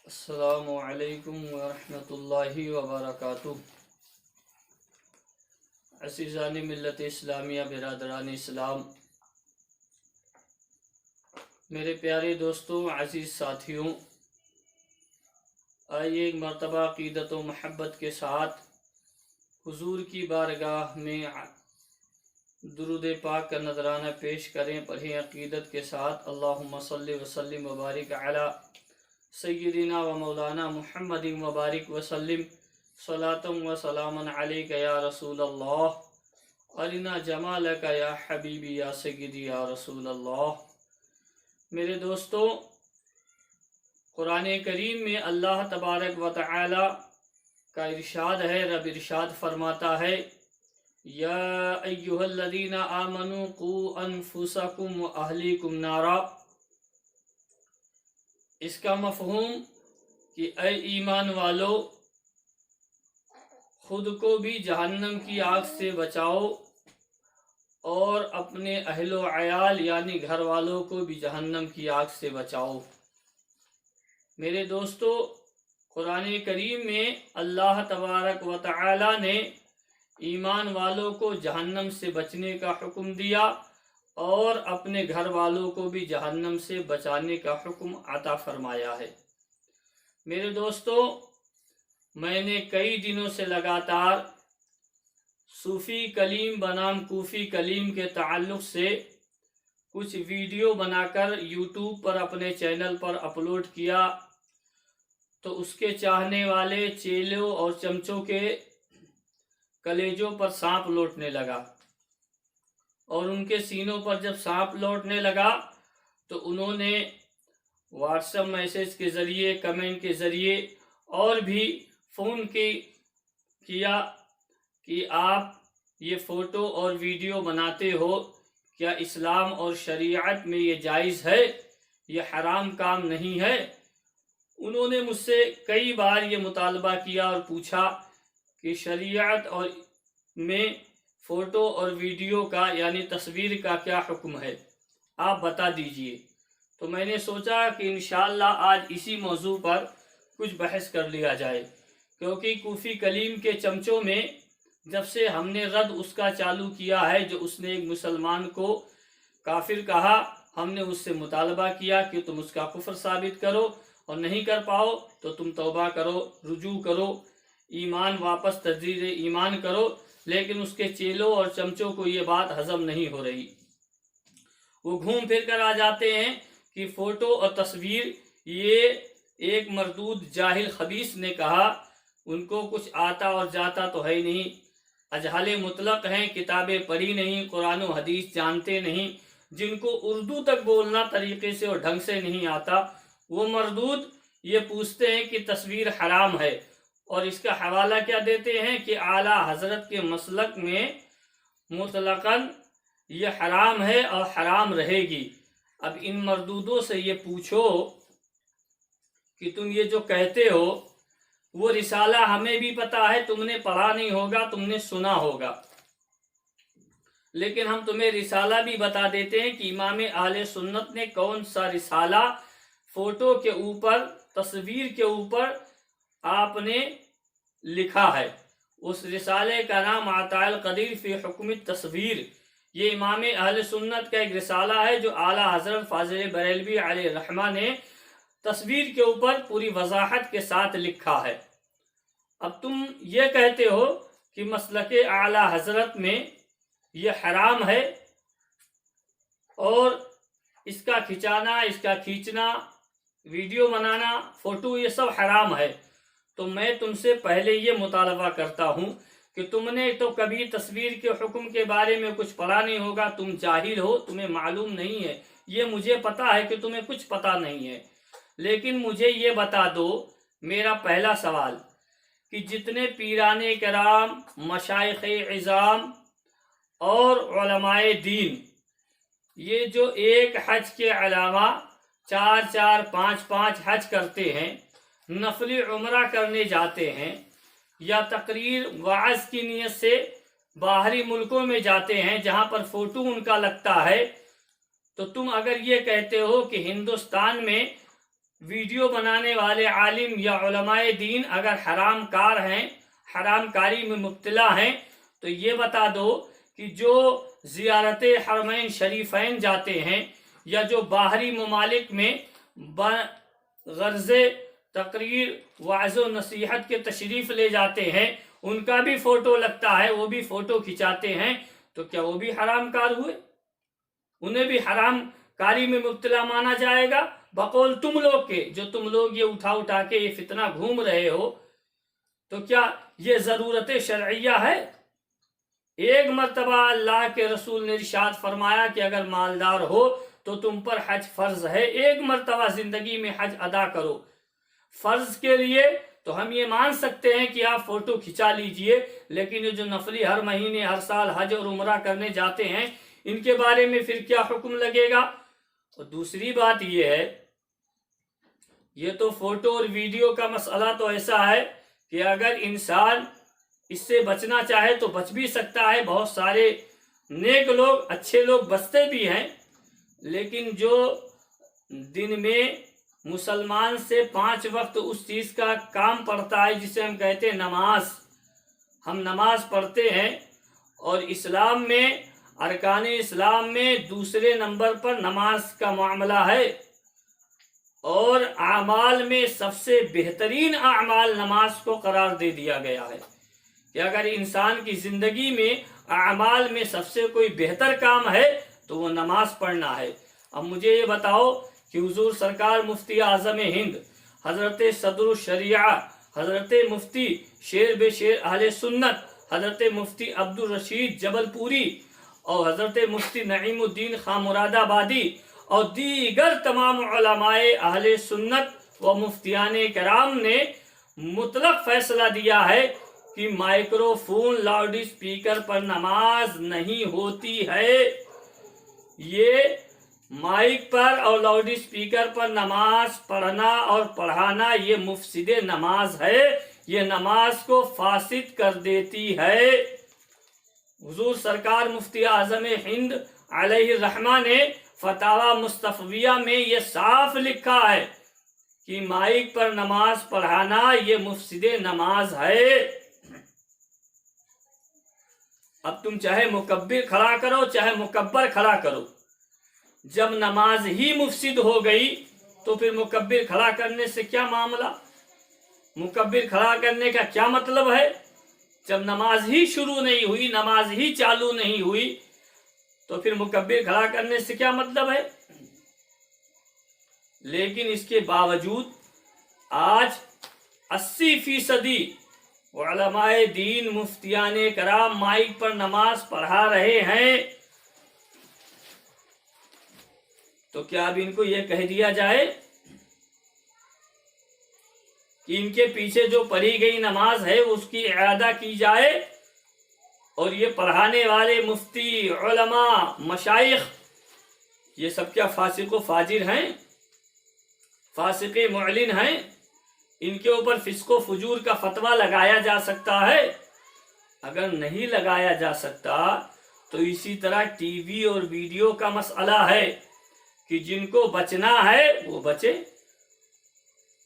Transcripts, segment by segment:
السلام علیکم ورحمۃ اللہ وبرکاتہ۔ عزیزان ملت اسلامیہ، برادران اسلام، میرے پیارے دوستوں، عزیز ساتھیوں، آئیے ایک مرتبہ عقیدت و محبت کے ساتھ حضور کی بارگاہ میں درود پاک کا نذرانہ پیش کریں۔ پڑھیں عقیدت کے ساتھ: اللہم صلی وسلم وبارک علی سیدنا و مولانا محمد وبارک وسلم، صلاۃ و سلاما علیک یا رسول اللہ، ارنا جمالک یا حبیبی یا سیدی یا رسول اللہ۔ میرے دوستو، قرآن کریم میں اللہ تبارک و تعالی کا ارشاد ہے، رب ارشاد فرماتا ہے: یا ایہا الذین آمنوا قوا انفسکم و اہلیکم نارا۔ اس کا مفہوم کہ اے ایمان والو، خود کو بھی جہنم کی آگ سے بچاؤ اور اپنے اہل و عیال یعنی گھر والوں کو بھی جہنم کی آگ سے بچاؤ۔ میرے دوستو، قرآن کریم میں اللہ تبارک و تعالی نے ایمان والوں کو جہنم سے بچنے کا حکم دیا اور اپنے گھر والوں کو بھی جہنم سے بچانے کا حکم عطا فرمایا ہے۔ میرے دوستو، میں نے کئی دنوں سے لگاتار صوفی کلیم بنام کوفی کلیم کے تعلق سے کچھ ویڈیو بنا کر یوٹیوب پر اپنے چینل پر اپلوڈ کیا، تو اس کے چاہنے والے چیلوں اور چمچوں کے کلیجوں پر سانپ لوٹنے لگا، اور ان کے سینوں پر جب سانپ لوٹنے لگا تو انہوں نے واٹس ایپ میسج کے ذریعے، کمنٹ کے ذریعے اور بھی فون کیا کہ آپ یہ فوٹو اور ویڈیو بناتے ہو، کیا اسلام اور شریعت میں یہ جائز ہے؟ یہ حرام کام نہیں ہے؟ انہوں نے مجھ سے کئی بار یہ مطالبہ کیا اور پوچھا کہ شریعت اور میں فوٹو اور ویڈیو کا یعنی تصویر کا کیا حکم ہے، آپ بتا دیجئے۔ تو میں نے سوچا کہ انشاءاللہ آج اسی موضوع پر کچھ بحث کر لیا جائے، کیونکہ کوفی کلیم کے چمچوں میں جب سے ہم نے رد اس کا چالو کیا ہے، جو اس نے ایک مسلمان کو کافر کہا، ہم نے اس سے مطالبہ کیا کہ تم اس کا کفر ثابت کرو، اور نہیں کر پاؤ تو تم توبہ کرو، رجوع کرو، ایمان واپس تجدید ایمان کرو، لیکن اس کے چیلوں اور چمچوں کو یہ بات ہضم نہیں ہو رہی۔ وہ گھوم پھر کر آ جاتے ہیں کہ فوٹو اور تصویر یہ ایک مردود جاہل خبیث نے کہا، ان کو کچھ آتا اور جاتا تو ہے نہیں، اجہل مطلق ہیں، کتابیں پڑھی نہیں، قرآن و حدیث جانتے نہیں، جن کو اردو تک بولنا طریقے سے اور ڈھنگ سے نہیں آتا، وہ مردود یہ پوچھتے ہیں کہ تصویر حرام ہے، اور اس کا حوالہ کیا دیتے ہیں کہ اعلیٰ حضرت کے مسلک میں مطلقاً یہ حرام ہے اور حرام رہے گی۔ اب ان مردودوں سے یہ پوچھو کہ تم یہ جو کہتے ہو وہ رسالہ ہمیں بھی پتا ہے، تم نے پڑھا نہیں ہوگا، تم نے سنا ہوگا، لیکن ہم تمہیں رسالہ بھی بتا دیتے ہیں کہ امام اہل سنت نے کون سا رسالہ فوٹو کے اوپر، تصویر کے اوپر آپ نے لکھا ہے۔ اس رسالے کا نام عطاء القدیر فی حکم التصویر، یہ امام اہل سنت کا ایک رسالہ ہے جو اعلیٰ حضرت فاضل بریلوی علیہ الرحمہ نے تصویر کے اوپر پوری وضاحت کے ساتھ لکھا ہے۔ اب تم یہ کہتے ہو کہ مسلک اعلیٰ حضرت میں یہ حرام ہے، اور اس کا کھچانا، اس کا کھینچنا، ویڈیو بنانا، فوٹو، یہ سب حرام ہے۔ تو میں تم سے پہلے یہ مطالبہ کرتا ہوں کہ تم نے تو کبھی تصویر کے حکم کے بارے میں کچھ پڑھا نہیں ہوگا، تم جاہل ہو، تمہیں معلوم نہیں ہے، یہ مجھے پتا ہے کہ تمہیں کچھ پتا نہیں ہے، لیکن مجھے یہ بتا دو، میرا پہلا سوال، کہ جتنے پیران کرام، مشائخ عظام اور علماء دین یہ جو ایک حج کے علاوہ 4 5 حج کرتے ہیں، نفلی عمرہ کرنے جاتے ہیں، یا تقریر وعظ کی نیت سے باہری ملکوں میں جاتے ہیں جہاں پر فوٹو ان کا لگتا ہے، تو تم اگر یہ کہتے ہو کہ ہندوستان میں ویڈیو بنانے والے عالم یا علماء دین اگر حرام کار ہیں، حرام کاری میں مبتلا ہیں، تو یہ بتا دو کہ جو زیارت حرمین شریفین جاتے ہیں یا جو باہری ممالک میں غرض تقریر، وعظ و نصیحت کے تشریف لے جاتے ہیں، ان کا بھی فوٹو لگتا ہے، وہ بھی فوٹو کھچاتے ہیں، تو کیا وہ بھی حرام کار ہوئے؟ انہیں بھی حرام کاری میں مبتلا مانا جائے گا بقول تم لوگ کے، جو تم لوگ یہ اٹھا کے یہ فتنہ گھوم رہے ہو؟ تو کیا یہ ضرورت شرعیہ ہے؟ ایک مرتبہ اللہ کے رسول نے ارشاد فرمایا کہ اگر مالدار ہو تو تم پر حج فرض ہے، ایک مرتبہ زندگی میں حج ادا کرو۔ فرض کے لیے تو ہم یہ مان سکتے ہیں کہ آپ فوٹو کھچا لیجئے، لیکن یہ جو نفلی ہر مہینے ہر سال حج اور عمرہ کرنے جاتے ہیں، ان کے بارے میں پھر کیا حکم لگے گا؟ اور دوسری بات یہ ہے، یہ تو فوٹو اور ویڈیو کا مسئلہ تو ایسا ہے کہ اگر انسان اس سے بچنا چاہے تو بچ بھی سکتا ہے، بہت سارے نیک لوگ، اچھے لوگ بچتے بھی ہیں، لیکن جو دن میں مسلمان سے 5 وقت اس چیز کا کام پڑتا ہے جسے ہم کہتے ہیں نماز، ہم نماز پڑھتے ہیں، اور اسلام میں ارکان اسلام میں دوسرے نمبر پر نماز کا معاملہ ہے، اور اعمال میں سب سے بہترین اعمال نماز کو قرار دے دیا گیا ہے کہ اگر انسان کی زندگی میں اعمال میں سب سے کوئی بہتر کام ہے تو وہ نماز پڑھنا ہے۔ اب مجھے یہ بتاؤ کہ حضور سرکار مفتی اعظم ہند حضرت صدر الشریعہ حضرت مفتی شیر بے شیر اہل سنت حضرت مفتی عبدالرشید جبل پوری اور حضرت مفتی نعیم الدین خان مراد آبادی اور دیگر تمام علماء اہل سنت و مفتیان کرام نے مطلق فیصلہ دیا ہے کہ مائکرو فون لاؤڈ اسپیکر پر نماز نہیں ہوتی ہے۔ یہ مائک پر اور لاؤڈ اسپیکر پر نماز پڑھنا اور پڑھانا یہ مفسد نماز ہے، یہ نماز کو فاسد کر دیتی ہے۔ حضور سرکار مفتی اعظم ہند علیہ الرحمہ نے فتاوی مصطفیہ میں یہ صاف لکھا ہے کہ مائک پر نماز پڑھانا یہ مفسد نماز ہے۔ اب تم چاہے مکبر کھڑا کرو چاہے مکبر کھڑا کرو، جب نماز ہی مفسد ہو گئی تو پھر مکبر کھڑا کرنے سے کیا معاملہ؟ مکبر کھڑا کرنے کا کیا مطلب ہے؟ جب نماز ہی شروع نہیں ہوئی، نماز ہی چالو نہیں ہوئی، تو پھر مکبر کھڑا کرنے سے کیا مطلب ہے؟ لیکن اس کے باوجود آج 80% علماء دین مفتیان کرام مائک پر نماز پڑھا رہے ہیں، تو کیا اب ان کو یہ کہہ دیا جائے کہ ان کے پیچھے جو پڑھی گئی نماز ہے اس کی اعادہ کی جائے، اور یہ پڑھانے والے مفتی، علماء، مشائخ، یہ سب کیا فاسق و فاجر ہیں؟ فاسق معلن ہیں؟ ان کے اوپر فسق و فجور کا فتویٰ لگایا جا سکتا ہے؟ اگر نہیں لگایا جا سکتا تو اسی طرح ٹی وی اور ویڈیو کا مسئلہ ہے کہ جن کو بچنا ہے وہ بچے،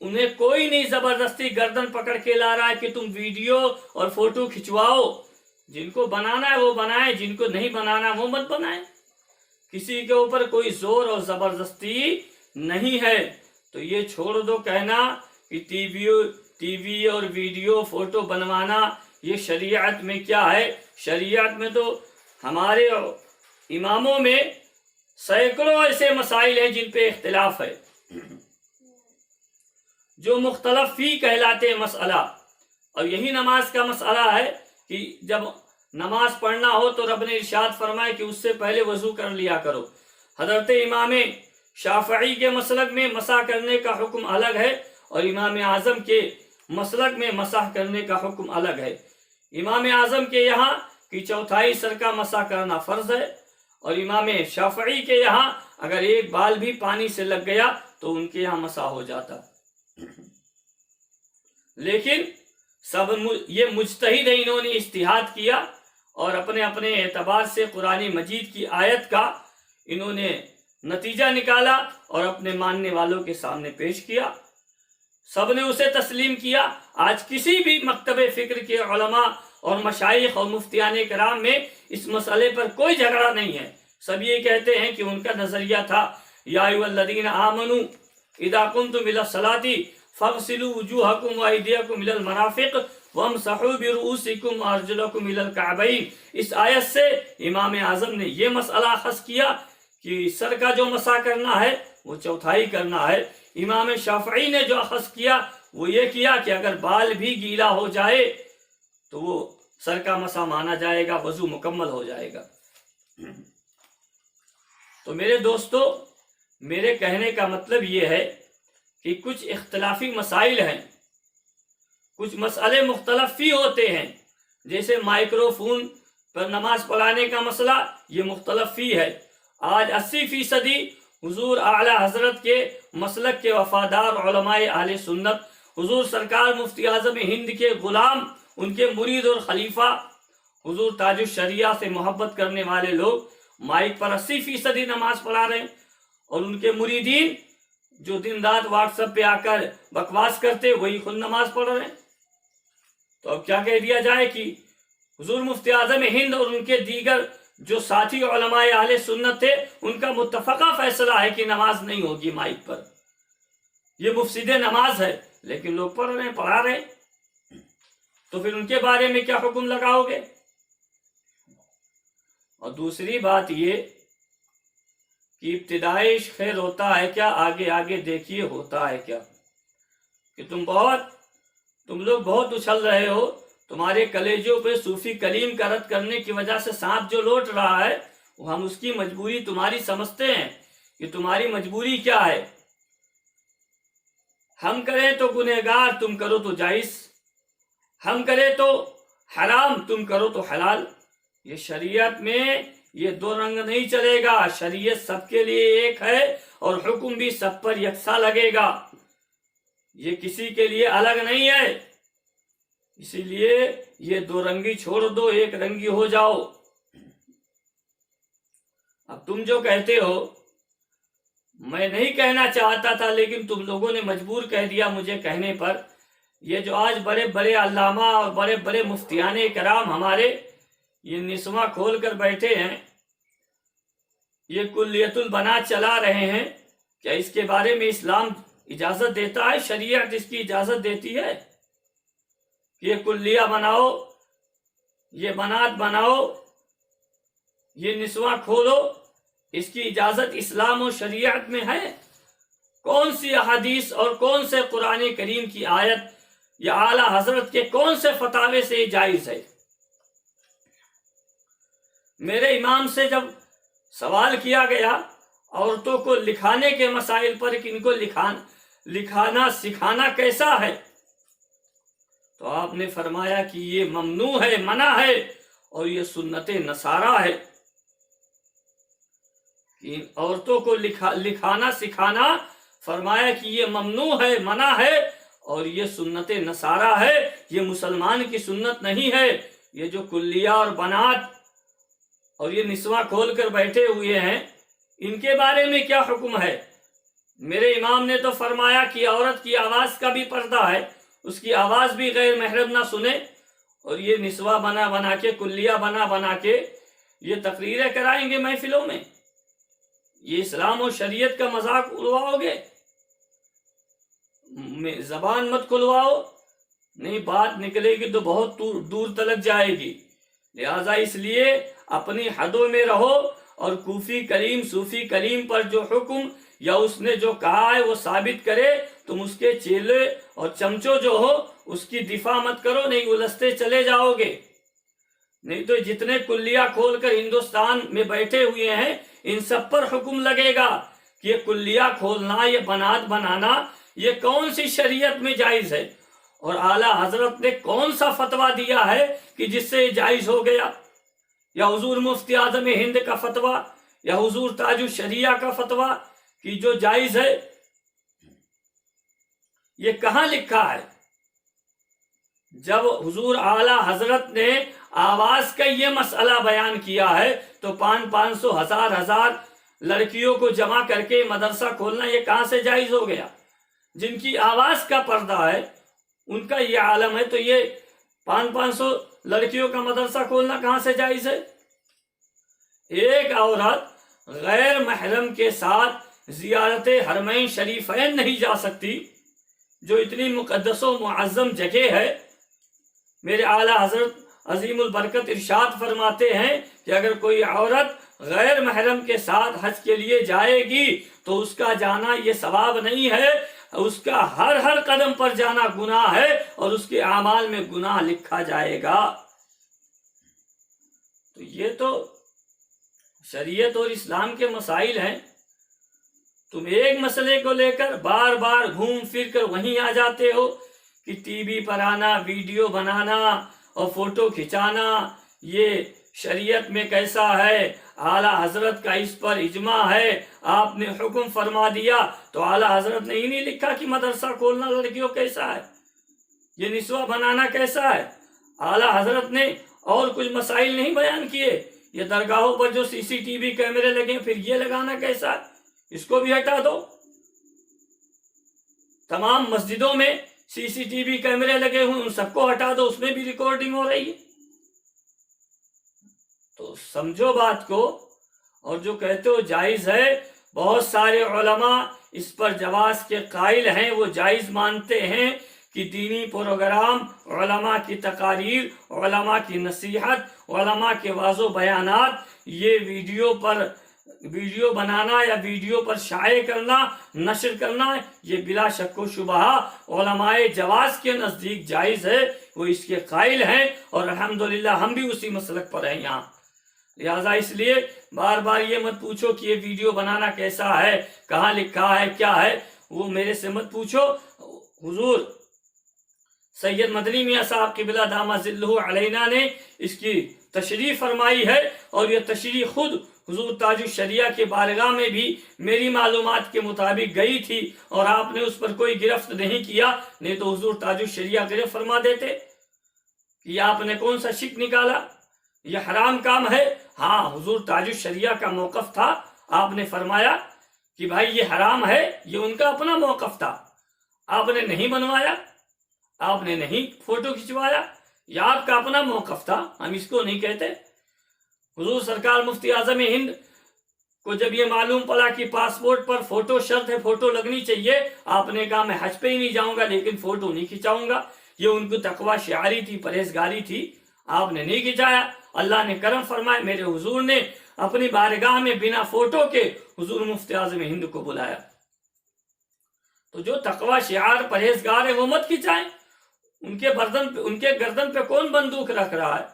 انہیں کوئی نہیں زبردستی گردن پکڑ کے لا رہا ہے کہ تم ویڈیو اور فوٹو کھچواؤ، جن کو بنانا ہے وہ بنائیں، جن کو نہیں بنانا وہ مت بنائیں، کسی کے اوپر کوئی زور اور زبردستی نہیں ہے۔ تو یہ چھوڑ دو کہنا کہ ٹی وی اور ویڈیو فوٹو بنوانا یہ شریعت میں کیا ہے۔ شریعت میں تو ہمارے اماموں میں سینکڑوں ایسے مسائل ہیں جن پہ اختلاف ہے، جو مختلف فی کہلاتے ہیں مسئلہ، اور یہی نماز کا مسئلہ ہے کہ جب نماز پڑھنا ہو تو رب نے ارشاد فرمائے کہ اس سے پہلے وضو کر لیا کرو۔ حضرت امام شافعی کے مسلک میں مسح کرنے کا حکم الگ ہے، اور امام اعظم کے مسلک میں مسح کرنے کا حکم الگ ہے۔ امام اعظم کے یہاں کہ 1/4 سر کا مسح کرنا فرض ہے، اور امام شافعی کے یہاں اگر ایک بال بھی پانی سے لگ گیا تو ان کے یہاں مسح ہو جاتا۔ لیکن سب یہ مجتہد ہیں، انہوں نے اجتہاد کیا اور اپنے اپنے اعتبار سے قرآن مجید کی آیت کا انہوں نے नतीजा निकाला और अपने मानने वालों के सामने पेश किया। सब ने उसे तस्लीम किया। आज किसी भी मकतबे फिक्र के उलमा और मशाइख और मुफ्तियान कराम में इस मसले पर कोई झगड़ा नहीं है। सब ये कहते हैं कि उनका नजरिया था, या अय्युहल्लज़ीना आमनू इज़ा कुंतुम इला सलाती फग़सिलू वुजूहकुम व अयदियकुम इलल मराफ़िक़ वमसहू बिरुऊसिकुम व अर्जुलकुम इलल कअबैन। इस आयत से इमाम आज़म ने ये मसला अख़ज़ किया कि सर का जो मसा करना है वो चौथाई करना है। इमाम शाफ़ई ने जो अख़ज़ किया वो ये किया कि अगर बाल भी गीला हो जाए तो वो सर का मसा माना जाएगा, वज़ू मुकम्मल हो जाएगा। तो मेरे दोस्तों, मेरे कहने का मतलब ये है कि कुछ इख्तलाफी मसाइल हैं, कुछ मसले मुख्तलफी होते हैं। जैसे माइक्रोफोन पर नमाज पढ़ाने का मसला, ये मुख्तलफी है। आज 80% हुजूर आला हजरत के मसलक के वफादार उलमाए अहले सुन्नत, हुजूर सरकार मुफ्ती आज़म हिंद के गुलाम, उनके मुरीद और खलीफा, हुजूर ताजुश शरिया से मोहब्बत करने वाले लोग माइक पर 80% नमाज पढ़ा रहे हैं, और उनके मुरीदीन जो दिन रात व्हाट्सएप पे आकर बकवास करते वही खुद नमाज पढ़ रहे हैं। तो अब क्या कह दिया जाए कि हुजूर मुफ्ती आज़म हिंद और उनके दीगर जो साथी उलमाए अहले सुन्नत थे, उनका मुत्तफ़क़ा फैसला है कि नमाज नहीं होगी माइक पर, ये मुफसिद नमाज है, लेकिन लोग पढ़ रहे हैं, पढ़ा रहे हैं। तो फिर उनके बारे में क्या हुक्म लगाओगे? और दूसरी बात ये कि इब्तिदाई खैर होता है क्या, आगे आगे देखिए होता है क्या। कि तुम लोग बहुत उछल रहे हो, तुम्हारे कलेजों पे सूफी कलीम का रद्द करने की वजह से सांप जो लौट रहा है, वो हम उसकी मजबूरी तुम्हारी समझते हैं कि तुम्हारी मजबूरी क्या है। हम करें तो गुनहगार, तुम करो तो जायज, हम करें तो हराम, तुम करो तो हलाल। ये शरीयत में ये दो रंग नहीं चलेगा। शरीयत सबके लिए एक है और हुक्म भी सब पर यकसा लगेगा, ये किसी के लिए अलग नहीं है। इसीलिए ये दो रंगी छोड़ दो, एक रंगी हो जाओ। अब तुम जो कहते हो, मैं नहीं कहना चाहता था लेकिन तुम लोगों ने मजबूर कह दिया मुझे कहने पर। ये जो आज बड़े बड़े अल्लामा और बड़े बड़े मुफ्तियाने कराम हमारे ये निस्वा खोल कर बैठे हैं, ये कुल्लियतुल बनात चला रहे हैं, क्या इसके बारे में इस्लाम इजाजत देता है? शरीयत इसकी इजाजत देती है कि ये कुल्लिया बनाओ, ये बनात बनाओ, ये निस्वा खोलो, इसकी इजाजत इस्लाम और शरीयत में है? कौन सी अहादीस और कौन से कुरान करीम की आयत या आला हजरत के कौन से फतावे से जायज है? मेरे इमाम से जब सवाल किया गया औरतों को लिखाने के मसाइल पर कि इनको लिखाना सिखाना कैसा है, तो आपने फरमाया कि ये ममनू है, मना है, और ये सुन्नत नसारा है। कि औरतों को लिखाना सिखाना, फरमाया कि ये ममनू है, मना है, और ये सुन्नत नसारा है, ये मुसलमान की सुन्नत नहीं है। ये जो कुल्लिया और बनात और ये निस्वा खोल कर बैठे हुए हैं, इनके बारे में क्या हुक्म है? मेरे इमाम ने तो फरमाया कि औरत की आवाज़ का भी पर्दा है, उसकी आवाज़ भी गैर महरम ना सुने, और ये निस्वा बना बना के, कुल्लिया बना बना के ये तकरीरें कराएंगे महफिलों में। ये इस्लाम और शरीयत का मजाक उड़वाओगे? जबान मत खुलवाओ, नहीं बात निकलेगी तो बहुत दूर तलक जाएगी। लिहाजा इसलिए अपनी हदों में रहो, और सूफी कलीम पर जो हुक्म या उसने जो कहा है वो साबित करे, तुम उसके चेले और चमचो जो हो उसकी दिफा मत करो, नहीं उलझते चले जाओगे। नहीं तो जितने कुल्लिया खोलकर हिंदुस्तान में बैठे हुए हैं, इन सब पर हुक्म लगेगा कि ये कुल्लिया खोलना, ये बनात बनाना, ये कौन सी शरीयत में जायज है, और आला हजरत ने कौन सा फतवा दिया है कि जिससे ये जायज हो गया? या हुजूर मुफ्ती आज़म हिंद का फतवा, या हुजूर ताजुश शरिया का फतवा कि जो जायज है, ये कहाँ लिखा है? जब हुजूर आला हजरत ने आवाज का ये मसला बयान किया है तो 500, 1000 लड़कियों को जमा करके मदरसा खोलना ये कहाँ से जायज हो गया? जिनकी आवाज का पर्दा है उनका ये आलम है, तो ये 500 लड़कियों का मदरसा खोलना कहाँ से जायज है? एक औरत गैर महरम के साथ जियारत हरमैन शरीफैन नहीं जा सकती, जो इतनी मुक़द्दस व मुअज़्ज़म जगह है। मेरे आला हजरत अजीमुल बरकत इरशाद फरमाते हैं कि अगर कोई औरत गैर महरम के साथ हज के लिए जाएगी तो उसका जाना ये सवाब नहीं है, उसका हर हर कदम पर जाना गुनाह है और उसके आमाल में गुनाह लिखा जाएगा। तो ये तो शरीयत और इस्लाम के मसाइल हैं। तुम एक मसले को लेकर बार बार घूम फिर कर वहीं आ जाते हो कि टीवी पर आना, वीडियो बनाना और फोटो खिंचाना ये शरीयत में कैसा है? आला हजरत का इस पर इजमा है, आपने हुक्म फरमा दिया, तो आला हजरत ने ही नहीं लिखा कि मदरसा खोलना लड़कियों कैसा है, ये निस्वा बनाना कैसा है? आला हजरत ने और कुछ मसाइल नहीं बयान किए। ये दरगाहों पर जो सीसीटीवी कैमरे लगे फिर ये लगाना कैसा है? इसको भी हटा दो। तमाम मस्जिदों में सीसीटीवी कैमरे लगे हुए उन सबको हटा दो, उसमें भी रिकॉर्डिंग हो रही है। तो समझो बात को। और जो कहते हो जायज है, बहुत सारे उलमा इस पर जवाज के कायल हैं, वो जायज मानते हैं कि दीनी प्रोग्राम, उलमा की तकारीर, उलमा की नसीहत, उलमा के वाजो बयानात, ये वीडियो बनाना या वीडियो पर शाये करना, नशर करना, ये बिला शक व शुबहा उलमाए जवाज के नज़दीक जायज़ है, वो इसके कायल हैं और अल्हम्दुलिल्लाह हम भी उसी मसलक पर हैं यहाँ। लिहाजा इसलिए बार बार ये मत पूछो कि ये वीडियो बनाना कैसा है, कहाँ लिखा है, क्या है, वो मेरे से मत पूछो। हुजूर सैयद मदनी मियाँ साहब क़िबला दामा ज़िल्लुहु अलैना ने इसकी तशरीह फरमाई है और ये तशरीह खुद हुजूर ताजुश शरिया के बारगाह में भी मेरी मालूमात के मुताबिक गई थी और आपने उस पर कोई गिरफ्त नहीं किया, नहीं तो हुजूर ताजुश शरिया गिरफ्त फरमा देते कि आपने कौन सा शिक निकाला, यह हराम काम है। हाँ, हुजूर ताजुश शरिया का मौक़िफ़ था, आपने फरमाया कि भाई ये हराम है, ये उनका अपना मौक़िफ़ था, आपने नहीं बनवाया, आपने नहीं फोटो खिंचवाया, यह आपका अपना मौक़िफ़ था, हम इसको नहीं कहते। हुजूर सरकार मुफ्ती आज़म हिंद को जब ये मालूम पड़ा कि पासपोर्ट पर फोटो शर्त है, फोटो लगनी चाहिए, आपने कहा मैं हज पे ही नहीं जाऊंगा लेकिन फोटो नहीं खिंचाऊंगा। ये उनकी तकवा शियारी थी, परहेजगारी थी, आपने नहीं खिंचाया। अल्लाह ने करम फरमाया, मेरे हुजूर ने अपनी बारगाह में बिना फोटो के हुजूर मुफ्ती आज़म हिंद को बुलाया। तो जो तकवा शियार परहेजगार है वो मत खिंचाएं। उनके गर्दन पे कौन बंदूक रख रहा है?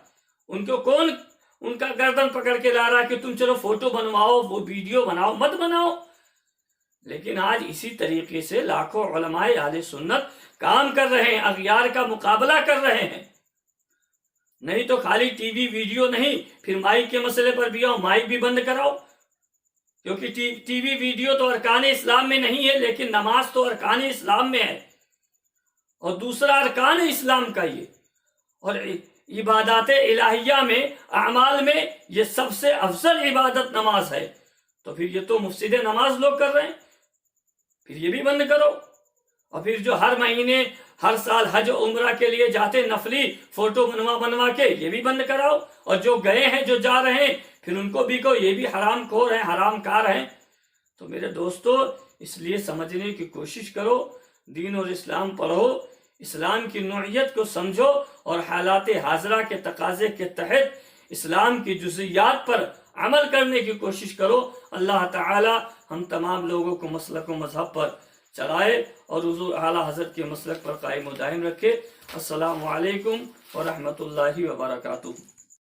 उनको कौन उनका गर्दन पकड़ के ला रहा है कि तुम चलो फोटो बनवाओ, वो वीडियो बनाओ? मत बनाओ। लेकिन आज इसी तरीके से लाखों उलमाए आले सुन्नत काम कर रहे हैं, अगयार का मुकाबला कर रहे हैं। नहीं तो खाली टीवी वीडियो नहीं, फिर माइक के मसले पर भी आओ, माइक भी बंद कराओ, क्योंकि टीवी वीडियो तो अरकान इस्लाम में नहीं है, लेकिन नमाज तो अरकान इस्लाम में है और दूसरा अरकान इस्लाम का ये। और इबादत इलाहिया में, अमाल में ये सबसे अफजल इबादत नमाज है। तो फिर ये तो मुफसिद नमाज लोग कर रहे हैं, फिर ये भी बंद करो। और फिर जो हर महीने हर साल हज उम्रा के लिए जाते नफली फोटो बनवा के, ये भी बंद कराओ। और जो गए हैं, जो जा रहे हैं, फिर उनको भी कहो ये भी हराम खोर हैं, हराम कार हैं। तो मेरे दोस्तों, इसलिए समझने की कोशिश करो, दीन और इस्लाम पढ़ो, इस्लाम की नौइयत को समझो और हालात हाजरा के तकाजे के तहत इस्लाम की जुज़ियात पर अमल करने की कोशिश करो। अल्लाह ताला हम तमाम लोगों को मसलक व मज़हब पर चलाए और हुज़ूर आला हज़रत के मसलक पर कायम व दायम रखे। अस्सलामु अलैकुम व रहमतुल्लाहि व बरकातुहू।